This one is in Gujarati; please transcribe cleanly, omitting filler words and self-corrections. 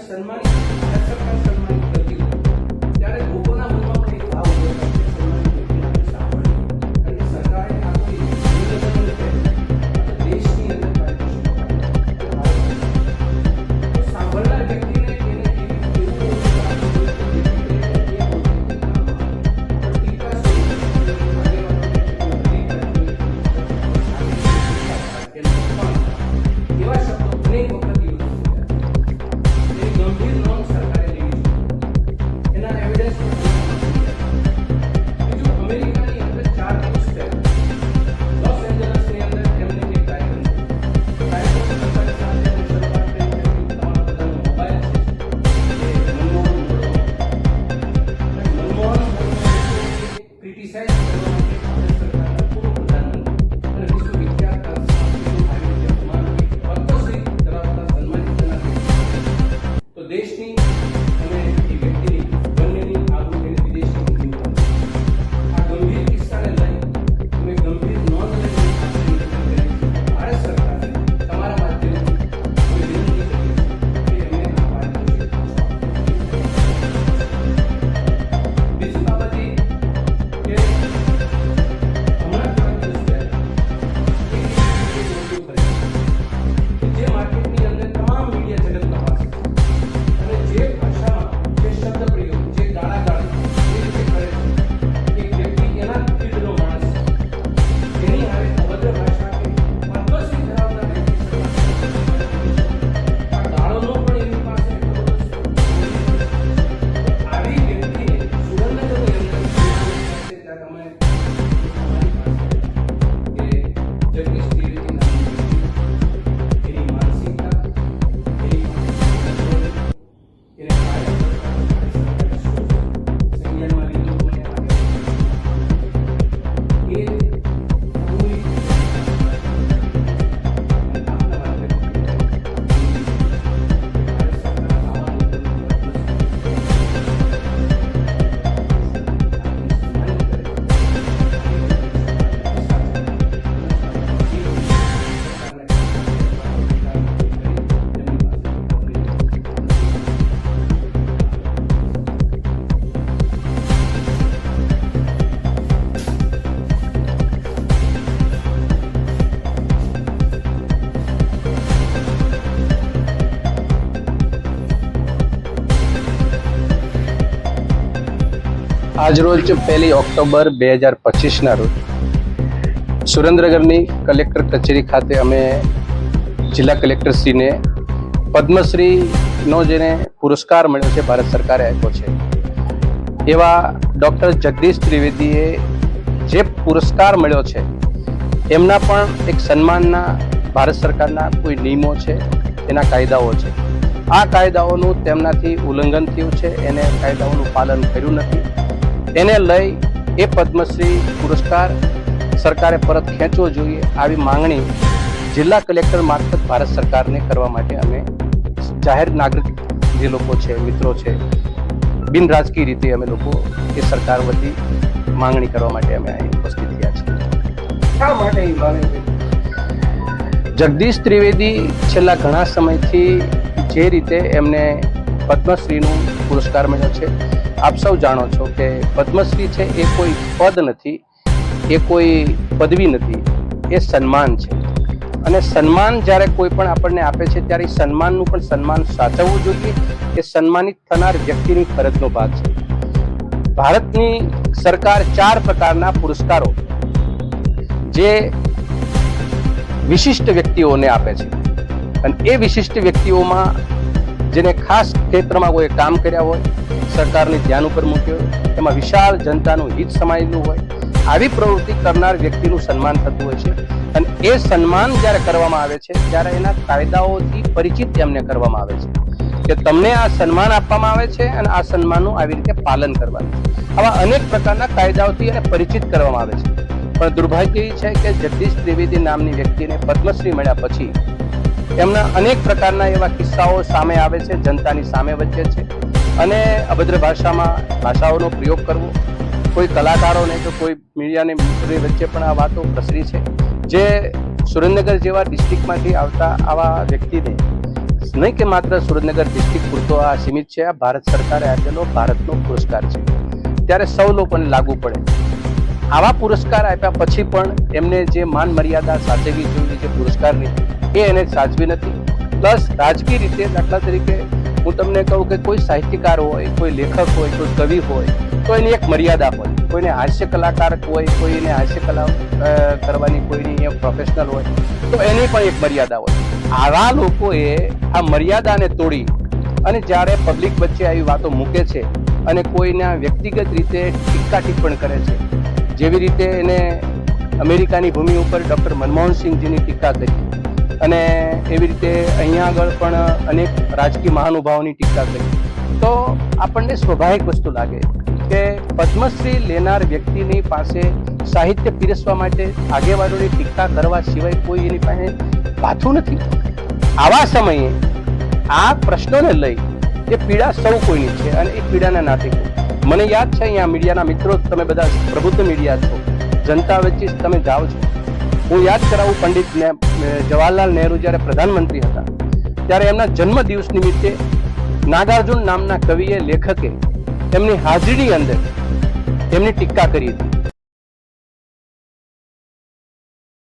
સન્માનિત ભારત સરકાર સન્માનિત કરતી હોય ત્યારે લોકોના મનમાં પણ એક ભાવ ઉભો થાય કે સન્માનિત વ્યક્તિને સાંભળીએ. કારણ કે સરકારે આ કોઈ નિવેદન નથી કર્યું, દેશની અંદર કાર્યક્રમો તો સાંભળનાર વ્યક્તિને એને એવું એવા શબ્દો અનેક વખત યુઝ થયા. ગંભીર નોંધ સરકારે લેવી જોઈએ. એના એવિડન્સ બીજું, અમેરિકાની અંદર 4 દિવસ પહેલા લોસ એન્જલસની અંદર એમને એક કાર્યક્રમ સરકારી સાથે શરૂઆત કરી. તમારા બધાનો મોબાઈલ છે મનમોહન ક્રિટિસાઇઝ કરવા માટે ભારત સરકારના પૂર્વ પ્રધાનમંત્રી અને વિશ્વવિખ્યાત તો દેશની અને એ વ્યક્તિની બંનેની આબરૂ વિદેશની નીતિ ઉપર આ ગંભીર કિસ્સાને લઈ અમે ગંભીર નોંધ લઈને ભારત સરકારને તમારા માધ્યમથી અમે વિનંતી કરીએ કે એમને આ પારિતોષિક આપો. બીજી બાબત એ કે હમણાં થોડા દિવસ પહેલા જે માર્કેટની અંદર તમામ મીડિયા જગત તપાસે અને જે ભાષામાં જે શબ્દ પ્રયોગ જે ગાળાગાળી જે રીતે કરે છે એક વ્યક્તિ એના ફીલ્ડનો માણસ એની હારે અભદ્ર ભાષા કે પર્પસલી ધરાવતા વ્યક્તિ આ ગાળોનો પણ એની પાસે એટલો બધો આવી વ્યક્તિને સુરેન્દ્રનગરની અંદર ત્યાં તમે તમારી પાસે કે જગદીશ ત્રિવેદી નામની વ્યક્તિ એની માનસિકતા એની એને સંજ્ઞાનમાં લીધું મને એ આજરોજ 1 ઓક્ટોબર 2025ના રોજ સુરેન્દ્રનગરની કલેક્ટર કચેરી ખાતે અમે જિલ્લા કલેક્ટરશ્રીને પદ્મશ્રીનો જેને પુરસ્કાર મળ્યો છે ભારત સરકારે આપ્યો છે એવા ડૉક્ટર જગદીશ ત્રિવેદીએ જે પુરસ્કાર મળ્યો છે એમના પણ એક સન્માનના ભારત સરકારના કોઈ નિયમો છે, એના કાયદાઓ છે. આ કાયદાઓનું તેમનાથી ઉલ્લંઘન થયું છે, એને કાયદાઓનું પાલન કર્યું નથી. એને લઈ એ પદ્મશ્રી પુરસ્કાર સરકારે પરત ખેંચવો જોઈએ આવી માંગણી જિલ્લા કલેક્ટર મારફત ભારત સરકારને કરવા માટે અમે જાહેર નાગરિક જે લોકો છે, મિત્રો છે, બિન રાજકીય રીતે અમે લોકો એ સરકાર વતી માંગણી કરવા માટે અમે અહીં ઉપસ્થિત થયા છીએ. શા માટે એ માંગણી? જગદીશ ત્રિવેદી છેલ્લા ઘણા સમયથી જે રીતે એમને પદ્મશ્રીનું પુરસ્કાર મળ્યો છે, આપ સૌ જાણો છો કે પદ્મશ્રી છે એ કોઈ પદ નથી, એ કોઈ પદવી નથી, એ સન્માન છે. અને સન્માન જ્યારે કોઈ પણ આપણને આપે છે ત્યારે સન્માનનું પણ સન્માન સાચવવું જોઈએ. એ સન્માનિત થનાર વ્યક્તિની ફરજનો ભાગ છે. ભારતની સરકાર 4 પ્રકારના પુરસ્કારો જે વિશિષ્ટ વ્યક્તિઓને આપે છે અને એ વિશિષ્ટ વ્યક્તિઓમાં જેને ખાસ ક્ષેત્રમાં કોઈ કામ કર્યા હોય, સરકારને ધ્યાન ઉપર મૂક્યો હોય, એમાં વિશાળ જનતાનું હિત સમાયેલું હોય, આવી પ્રવૃત્તિ કરનાર વ્યક્તિનું સન્માન થતું હોય છે. અને એ સન્માન જ્યારે કરવામાં આવે છે ત્યારે એના કાયદાઓથી પરિચિત એમને કરવામાં આવે છે કે તમને આ સન્માન આપવામાં આવે છે અને આ સન્માનનું આવી રીતે પાલન કરવાનું છે. આવા અનેક પ્રકારના કાયદાઓથી એને પરિચિત કરવામાં આવે છે. પણ દુર્ભાગ્ય એ છે કે જગદીશ ત્રિવેદી નામની વ્યક્તિને પદ્મશ્રી મળ્યા પછી એમના અનેક પ્રકારના એવા કિસ્સાઓ સામે આવે છે, જનતાની સામે વચ્ચે છે. અને અભદ્ર ભાષાઓનો પ્રયોગ કરવો, કોઈ કલાકારોને તો કોઈ મીડિયાની વચ્ચે પણ આ વાતો પ્રસરી છે, જે સુરેન્દ્રનગર જેવા ડિસ્ટ્રિક્ટમાંથી આવતા આવા વ્યક્તિને નહીં કે માત્ર સુરેન્દ્રનગર ડિસ્ટ્રિક્ટ પૂરતો આ સીમિત છે, આ ભારત સરકારે આપેલો ભારતનો પુરસ્કાર છે, ત્યારે સૌ લોકોને લાગુ પડે. આવા પુરસ્કાર આપ્યા પછી પણ એમને જે માન મર્યાદા સાચવવી જોઈએ જે પુરસ્કારની, એ એને સાચવી નથી. પ્લસ રાજકીય રીતે, દાખલા તરીકે હું તમને કહું કે કોઈ સાહિત્યકાર હોય, કોઈ લેખક હોય, કોઈ કવિ હોય, તો એની એક મર્યાદા હોય. કોઈને હાસ્ય કલાકાર હોય, કોઈને હાસ્ય કલા કરવાની કોઈની પ્રોફેશનલ હોય, તો એની પણ એક મર્યાદા હોય. આવા લોકોએ આ મર્યાદાને તોડી અને જ્યારે પબ્લિક વચ્ચે આવી વાતો મૂકે છે અને કોઈના વ્યક્તિગત રીતે ટીકા ટિપ્પણ કરે છે, જેવી રીતે એને અમેરિકાની ભૂમિ ઉપર ડૉક્ટર મનમોહનસિંહજીની ટીકા કરી અને એવી રીતે અહીંયા આગળ પણ અનેક રાજકીય મહાનુભાવોની ટીકા કરી, તો આપણને સ્વાભાવિક વસ્તુ લાગે કે પદ્મશ્રી લેનાર વ્યક્તિની પાસે સાહિત્ય પીરસવા માટે આગેવાનોની ટીકા કરવા સિવાય કોઈ એની પાસે પાથું નથી. આવા સમયે આ પ્રશ્નોને લઈ એ પીડા સૌ કોઈની છે અને એ પીડાના નાગરિકો. મને યાદ છે, અહીંયા મીડિયાના મિત્રો, તમે બધા પ્રબુદ્ધ મીડિયા છો, જનતા વચ્ચે તમે જાઓ છો. હું યાદ કરાવું, પંડિત જવાહરલાલ નહેરુ જ્યારે પ્રધાનમંત્રી હતા ત્યારે એમના જન્મ દિવસ નિમિત્તે નાગાર્જુન નામના કવિએ, લેખકે એમની હાજરી અંદર એમની ટીકા કરી હતી.